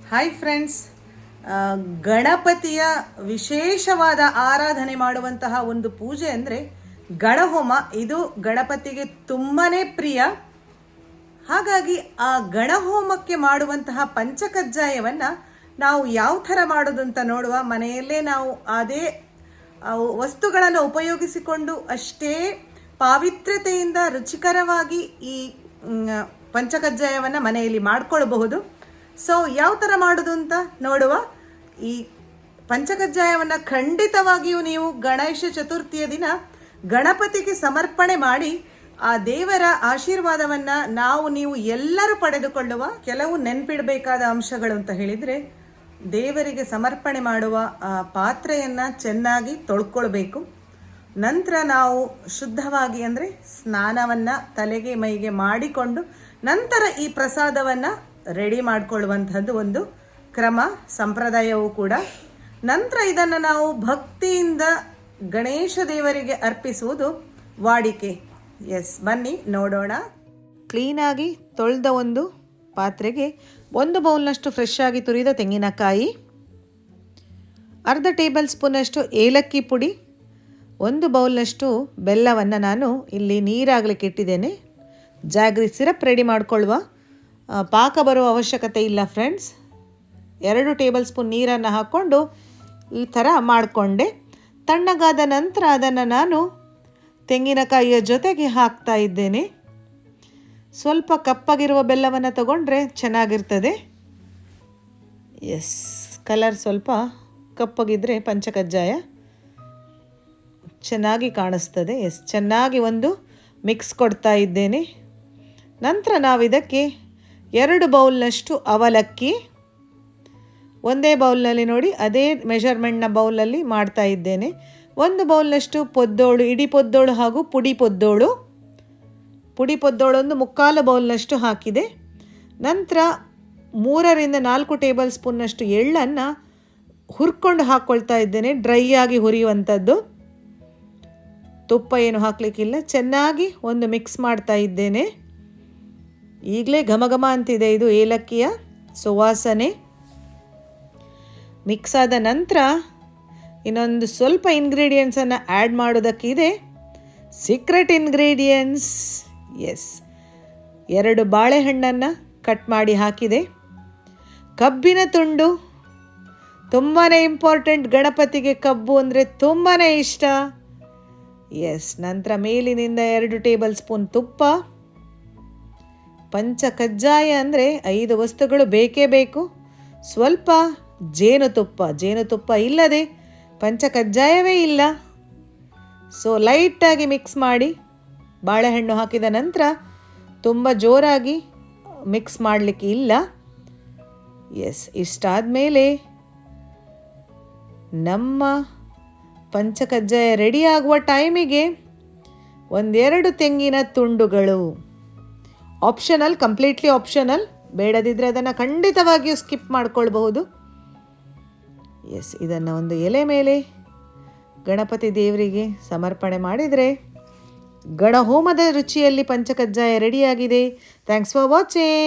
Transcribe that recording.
Hi friends, ಗಣಪತಿಯ ವಿಶೇಷವಾದ ಆರಾಧನೆ ಮಾಡುವಂತಹ ಒಂದು ಪೂಜೆ ಅಂದರೆ ಗಣಹೋಮ. ಇದು ಗಣಪತಿಗೆ ತುಂಬಾ ಪ್ರಿಯ. ಹಾಗಾಗಿ ಆ ಗಣಹೋಮಕ್ಕೆ ಮಾಡುವಂತಹ ಪಂಚಕಜ್ಜಾಯವನ್ನು ನಾವು ಯಾವ ಥರ ಮಾಡೋದು ಅಂತ ನೋಡುವ. ಮನೆಯಲ್ಲೇ ನಾವು ಅದೇ ವಸ್ತುಗಳನ್ನು ಉಪಯೋಗಿಸಿಕೊಂಡು ಅಷ್ಟೇ ಪಾವಿತ್ರ್ಯತೆಯಿಂದ ರುಚಿಕರವಾಗಿ ಈ ಪಂಚಕಜ್ಜಾಯವನ್ನು ಮನೆಯಲ್ಲಿ ಮಾಡಿಕೊಳ್ಳಬಹುದು. ಸೊ ಯಾವ ಥರ ಮಾಡೋದು ಅಂತ ನೋಡುವ. ಈ ಪಂಚಕಜ್ಜಾಯವನ್ನು ಖಂಡಿತವಾಗಿಯೂ ನೀವು ಗಣೇಶ ಚತುರ್ಥಿಯ ದಿನ ಗಣಪತಿಗೆ ಸಮರ್ಪಣೆ ಮಾಡಿ ಆ ದೇವರ ಆಶೀರ್ವಾದವನ್ನು ನೀವು ಎಲ್ಲರೂ ಪಡೆದುಕೊಳ್ಳುವ. ಕೆಲವು ನೆನಪಿಡಬೇಕಾದ ಅಂಶಗಳು ಅಂತ ಹೇಳಿದರೆ, ದೇವರಿಗೆ ಸಮರ್ಪಣೆ ಮಾಡುವ ಆ ಪಾತ್ರೆಯನ್ನು ಚೆನ್ನಾಗಿ ತೊಳ್ಕೊಳ್ಬೇಕು. ನಂತರ ನಾವು ಶುದ್ಧವಾಗಿ ಅಂದರೆ ಸ್ನಾನವನ್ನು ತಲೆಗೆ ಮೈಗೆ ಮಾಡಿಕೊಂಡು ನಂತರ ಈ ಪ್ರಸಾದವನ್ನು ರೆಡಿ ಮಾಡಿಕೊಳ್ಳುವಂಥದ್ದು ಒಂದು ಕ್ರಮ, ಸಂಪ್ರದಾಯವೂ ಕೂಡ. ನಂತರ ಇದನ್ನು ನಾವು ಭಕ್ತಿಯಿಂದ ಗಣೇಶ ದೇವರಿಗೆ ಅರ್ಪಿಸುವುದು ವಾಡಿಕೆ. ಬನ್ನಿ ನೋಡೋಣ. ಕ್ಲೀನಾಗಿ ತೊಳೆದ ಒಂದು ಪಾತ್ರೆಗೆ 1 ಬೌಲ್ನಷ್ಟು ಫ್ರೆಶ್ ಆಗಿ ತುರಿದ ತೆಂಗಿನಕಾಯಿ, ಅರ್ಧ ಟೇಬಲ್ ಸ್ಪೂನಷ್ಟು ಏಲಕ್ಕಿ ಪುಡಿ, 1 ಬೌಲ್ನಷ್ಟು ಬೆಲ್ಲವನ್ನು ನಾನು ಇಲ್ಲಿ ನೀರಾಗಲಿಕ್ಕೆ ಇಟ್ಟಿದ್ದೇನೆ. ಜಾಗ್ರಿ ಸಿರಪ್ ರೆಡಿ ಮಾಡಿಕೊಳ್ಳುವ. ಪಾಕ ಬರುವ ಅವಶ್ಯಕತೆ ಇಲ್ಲ ಫ್ರೆಂಡ್ಸ್. 2 ಟೇಬಲ್ ಸ್ಪೂನ್ ನೀರನ್ನು ಹಾಕ್ಕೊಂಡು ಈ ಥರ ಮಾಡಿಕೊಂಡೆ. ತಣ್ಣಗಾದ ನಂತರ ಅದನ್ನು ನಾನು ತೆಂಗಿನಕಾಯಿಯ ಜೊತೆಗೆ ಹಾಕ್ತಾ ಇದ್ದೇನೆ. ಸ್ವಲ್ಪ ಕಪ್ಪಾಗಿರುವ ಬೆಲ್ಲವನ್ನು ತಗೊಂಡ್ರೆ ಚೆನ್ನಾಗಿರ್ತದೆ. ಕಲರ್ ಸ್ವಲ್ಪ ಕಪ್ಪಗಿದ್ರೆ ಪಂಚಕಜ್ಜಾಯ ಚೆನ್ನಾಗಿ ಕಾಣಿಸ್ತದೆ. ಚೆನ್ನಾಗಿ ಒಂದು ಮಿಕ್ಸ್ ಕೊಡ್ತಾ ಇದ್ದೇನೆ. ನಂತರ ನಾವು ಇದಕ್ಕೆ 2 ಬೌಲ್ನಷ್ಟು ಅವಲಕ್ಕಿ, ಒಂದೇ ಬೌಲ್ನಲ್ಲಿ ನೋಡಿ ಅದೇ ಮೆಷರ್ಮೆಂಟ್ನ ಬೌಲಲ್ಲಿ ಮಾಡ್ತಾ ಇದ್ದೇನೆ. 1 ಬೌಲ್ನಷ್ಟು ಪೊದ್ದೋಳು, ಇಡೀ ಪೊದ್ದೋಳು ಹಾಗೂ ಪುಡಿ ಪೊದ್ದೋಳು ಒಂದು 3/4 ಬೌಲ್ನಷ್ಟು ಹಾಕಿದೆ. ನಂತರ 3ರಿಂದ 4 ಟೇಬಲ್ ಸ್ಪೂನ್ನಷ್ಟು ಎಳ್ಳನ್ನು ಹುರ್ಕೊಂಡು ಹಾಕ್ಕೊಳ್ತಾ ಇದ್ದೇನೆ. ಡ್ರೈ ಆಗಿ ಹುರಿಯುವಂಥದ್ದು, ತುಪ್ಪ ಏನು ಹಾಕಲಿಕ್ಕಿಲ್ಲ. ಚೆನ್ನಾಗಿ ಒಂದು ಮಿಕ್ಸ್ ಮಾಡ್ತಾ ಇದ್ದೇನೆ. ಈಗಲೇ ಘಮಘಮ ಅಂತಿದೆ ಇದು ಏಲಕ್ಕಿಯ ಸುವಾಸನೆ. ಮಿಕ್ಸ್ ಆದ ನಂತರ ಇನ್ನೊಂದು ಸ್ವಲ್ಪ ಇಂಗ್ರೀಡಿಯೆಂಟ್ಸನ್ನು ಆ್ಯಡ್ ಮಾಡೋದಕ್ಕಿದೆ. Secret ingredients. 2 ಬಾಳೆಹಣ್ಣನ್ನು ಕಟ್ ಮಾಡಿ ಹಾಕಿದೆ. ಕಬ್ಬಿನ ತುಂಡು ತುಂಬಾ ಇಂಪಾರ್ಟೆಂಟ್. ಗಣಪತಿಗೆ ಕಬ್ಬು ಅಂದರೆ ತುಂಬಾ ಇಷ್ಟ. ನಂತರ ಮೇಲಿನಿಂದ 2 ಟೇಬಲ್ ಸ್ಪೂನ್ ತುಪ್ಪ. ಪಂಚಕಜ್ಜಾಯ ಅಂದರೆ 5 ವಸ್ತುಗಳು ಬೇಕೇ ಬೇಕು. ಸ್ವಲ್ಪ ಜೇನುತುಪ್ಪ ಇಲ್ಲದೆ ಪಂಚಕಜ್ಜಾಯವೇ ಇಲ್ಲ. ಸೊ ಲೈಟಾಗಿ ಮಿಕ್ಸ್ ಮಾಡಿ, ಬಾಳೆಹಣ್ಣು ಹಾಕಿದ ನಂತರ ತುಂಬ ಜೋರಾಗಿ ಮಿಕ್ಸ್ ಮಾಡಲಿಕ್ಕೆ ಇಲ್ಲ. ಇಷ್ಟಾದ ಮೇಲೆ ನಮ್ಮ ಪಂಚಕಜ್ಜಾಯ ರೆಡಿ ಆಗುವ ಟೈಮಿಗೆ 1-2 ತೆಂಗಿನ ತುಂಡುಗಳು. Optional, completely optional. ಬೇಡದಿದ್ದರೆ ಅದನ್ನು ಖಂಡಿತವಾಗಿಯೂ ಸ್ಕಿಪ್ ಮಾಡ್ಕೊಳ್ಬಹುದು. ಇದನ್ನು ಒಂದು ಎಲೆ ಮೇಲೆ ಗಣಪತಿ ದೇವರಿಗೆ ಸಮರ್ಪಣೆ ಮಾಡಿದರೆ ಗಣಹೋಮದ ರುಚಿಯಲ್ಲಿ ಪಂಚಕಜ್ಜಾಯ ರೆಡಿಯಾಗಿದೆ. Thanks for watching.